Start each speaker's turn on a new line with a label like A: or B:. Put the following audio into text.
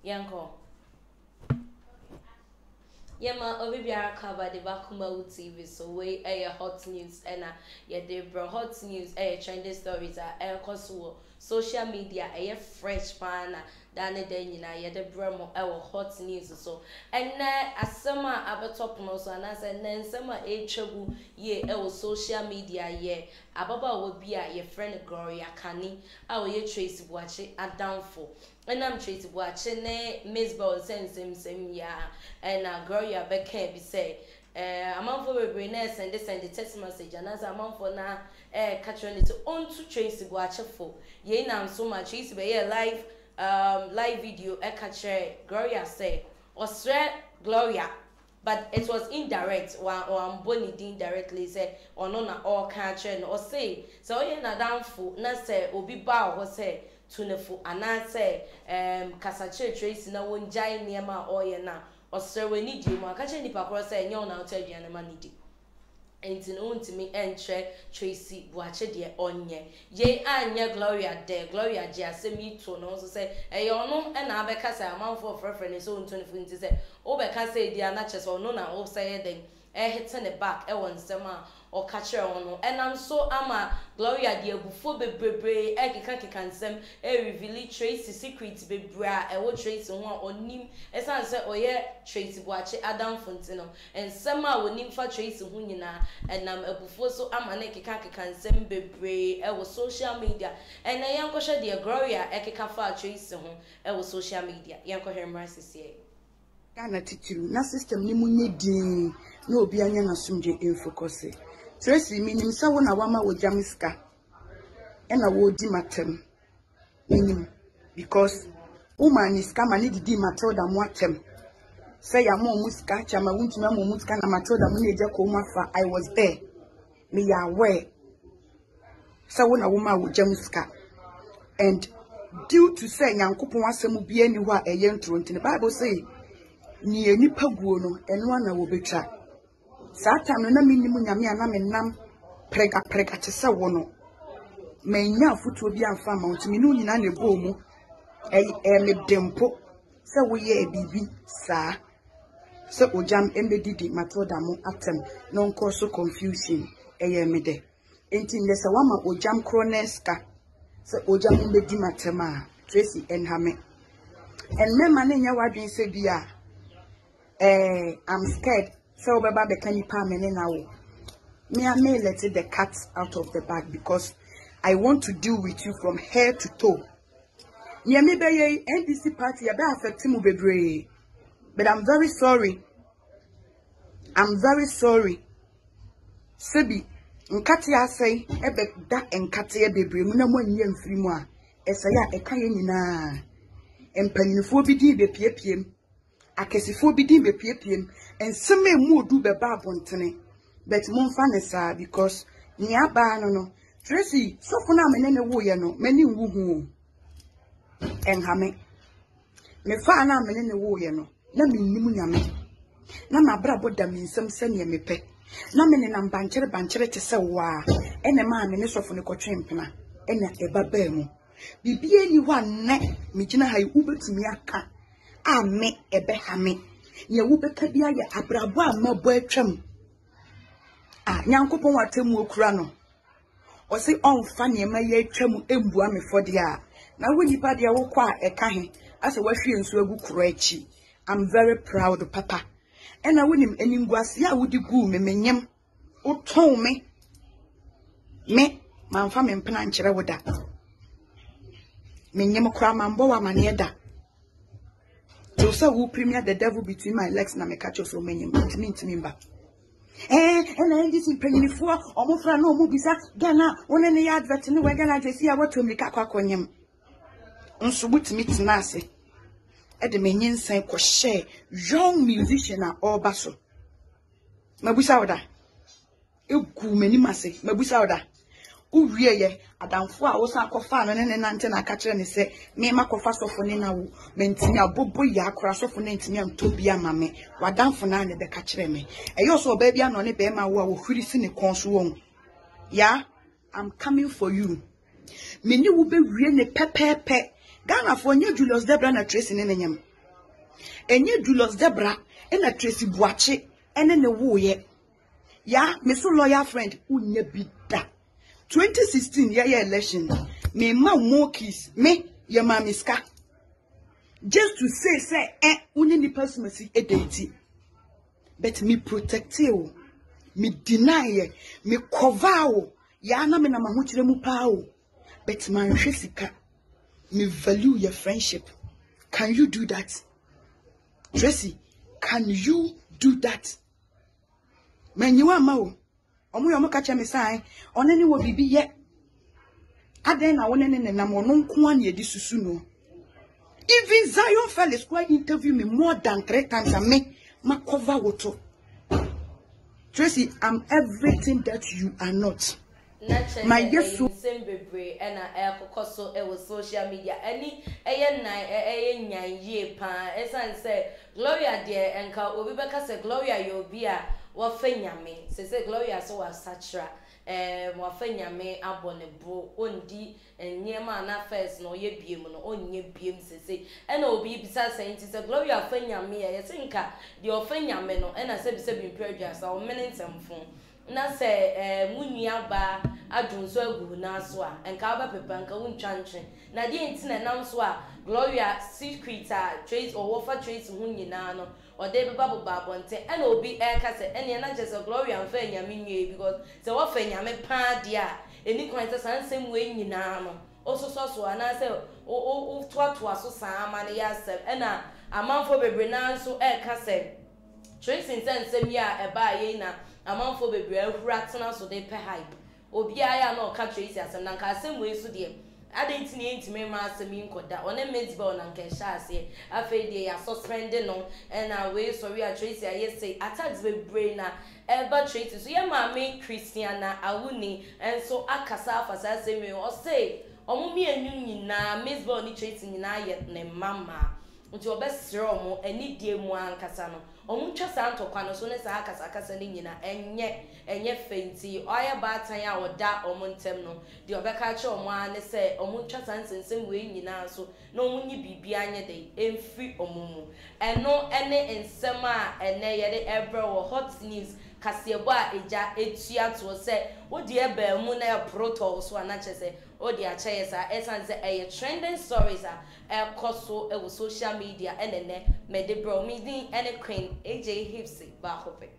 A: Yanko. Yama Obibia cover the Bakuma TV, so we a hot news and they brought hot news, trending stories, social media, a fresh pan, than a day, the Bremo, our hot news, so and a summer about top also, and as then summer a trouble, ye, our social media, ye, Ababa will be a your friend Gloria Canny, our ye Tracey Boakye a downfall. And I'm Tracey Boakye, Miss Ball same yeah, and Gloria Beckett be say, a month for a nurse and this and the text message, and as a month for now, catching it on to Tracey Boakye for ye now so much is be a live video, catcher Gloria say, or swear Gloria. But it was indirect, or Bonnie indirectly say, or no, all catching, or say, so you're not downful, not say, or be bow, or say. Tunefu and I say Casache Tracy na won jai niema oye na or sir we need you ma catch any papa say nyon na tell you na manidi enti no ntimi entre Tracey Boakye de onye ye anya Gloria je asemi to no so say e ono e na abeka say amanfo frefre so ntunefu nti say obeka say dia na chese ono na o say den hitting the back won sema or catcher on and I'm so ama Gloria dear before bebre kika nsem reveal Tracey Secrete bebra wo Tracey ho onim esan say oye Tracey Boakye Adam Fontino and sema wonim fa Tracey ho nyina enam ebufo so ama na kika nsem bebre wo social media and na yanko hwe dear Gloria kika fa Tracey ho wo social media yanko hwe mrasisi
B: Ghana titiru na system ni munye din na obi anya na sumje focus. Tracey minim sa wona wama wo jamiska e na wo di matem minim because woman is kama ni didi Matilda mo atem say ya mo muska chama wuntuma mo muska na Matilda mo neje ko mafa. I was there, me ya aware sa wona woma wo jamiska and due to say nyankopon asem bi ani ho a eye ntro ntine Bible say ni enipa guo no eno na wo betwa Satan no na minimu nyame ana menam prega tese wo no menya afuto bi amfa ma ntimi no nyina na ebo mu me dempo se wo ye bibi sa se ojam emedidi Matilda mo atem no nko so confusion eye me de enti nde se wama ojam kroneska se ojam emedi matema Tracey enhame and mema na nya wadwen se bia I'm scared. So baba be can you pa me now? Me I may let the cat out of the bag because I want to deal with you from head to toe. Yeah, me be NDC party be affect mu bebre. But I'm very sorry. I'm very sorry. Sebi nkati asai ebe da nkati e bebre mu na mo nyɛ mfiri mu a esaya e kan nyina empanifo bi di be piepiem akesifo bi di be piepiem enseme mu odu be ba abontene but momfa ne saa because ni aba no Tracey sofo na me ne wo ye no mani nwu hu enhame me fa na me ne wo ye no na mennim nyame na mabra boda me nsem se ne mepe na me ne nam bankere te se wa ene ma me ne sofo ne kotwempena ene eba ba mu bibie ni ho anne me gina ha ubetumi aka ame ebe hame ye wo beka bia ye abrabo amabo atwam nyankopon watemu okura no o se onfa ne ma ye atwam embua me fode a na wo nipa de wo kwa eka he ase wahwe nsu agu kuro achi. I'm very proud papa ena wonim eningwase a wodi gu me menyem uton me manfa me mpena nkyere woda menyem kura mambo wa mane da. So say who premier the devil between my legs na me catch us so many mba. And this is pregnant for omofra no mu bisa Ghana one ne advert ne we Ghana Tracey a wato mi kakwa konyem. Nso butimi tena ase. E de menyin san ko share young musician a oba so. Mabusa oda. Egu mani mase mabusa oda. Uwie ye adamfo a wo san akofa no ne nante na akakere ne se me makofa sofo ne na wo mentini abobo ya akora sofo ne ntini amtobi amame wadamfo na ne be kakere me eyo so oba bia no ne be ma wo a wo hwiri si ne konso won ya I'm coming for you me ni wo be wie ne pepepe Ghana for nya Julius Debra na Tracey ne nyam enye Julius Debra ena Tracey Boakye ene ne wo ye ya me so lawyer friend unye bida 2016 yeah election me ma more keys me ye ma miska just to say unye ni person si edeti but me protect you me deny ye me cover o ya na me na ma ho kire mu pa o but man hwe sika me value your friendship. Can you do that? Tracey, can you do that? Men you are mau. Omu yomo kacha me sai. Oneni wo bibi ye. Aden na wonene na mo no nko an ye di susu no. Even Zion Fellows go interview me more than 3 times and me ma cover woto. Tracey, I'm everything that you are not.
A: My yes so bebre and koso e was social media any nyan ye pa esan say Gloria dear enka obi beka say Gloria you be a wa fanyame say Gloria so was satra wa fanyame abonebo ondi enyema na first no ye biem no onye biem say and obi bisa say say Gloria fanyame ye tinka the ofanyame no and I say bisa bi prejudice o menentem fon na se munua ba adunso agu na so a enka ba pepa nka wuntwantwe na de entina nam so a Gloria Secrete Tracey or wofa Tracey hu nyina no o de beba boba bonte and obi eka se ene na jese Gloria mfa nyame nwie because se wofa nyame pa de a eni kwan se sansem we nyina no ososo ana se o toa so sama na ya se ena amanfo bebre na so eka se Tracey nsem ya eba ye na amanfo bebre ahura tena so de pe hype obi aya na o ka Tracey asem na nka asem we so de adentini entime ma asem nkoda one medibel na nka sha ase afa de ya suspend no na we sorry a Tracey aye say attacks bebre na eba Tracey so ye ma me Christiana awuni enso akasa afasa asem we o say omo mi enu nyina medibel ni Tracey nyina ye ne mama nti obesere omo ani die mu ankasa no omo twa santokwa no so ne sa akasa ni nyina enye fenti oya batan ya oda omo ntem no de obeka che omo ane se omo twa sansensem we nyina so no omo nyi bibia anye de emfi omo mu eno ene ensem a ene ye de ebre wo hot news kasebo a eja etua to se odi eba mu na protocol so anache se odi acha yesa esan se trending stories a koso e social media enene me de bro me din ene queen AJ Hipsy ba hope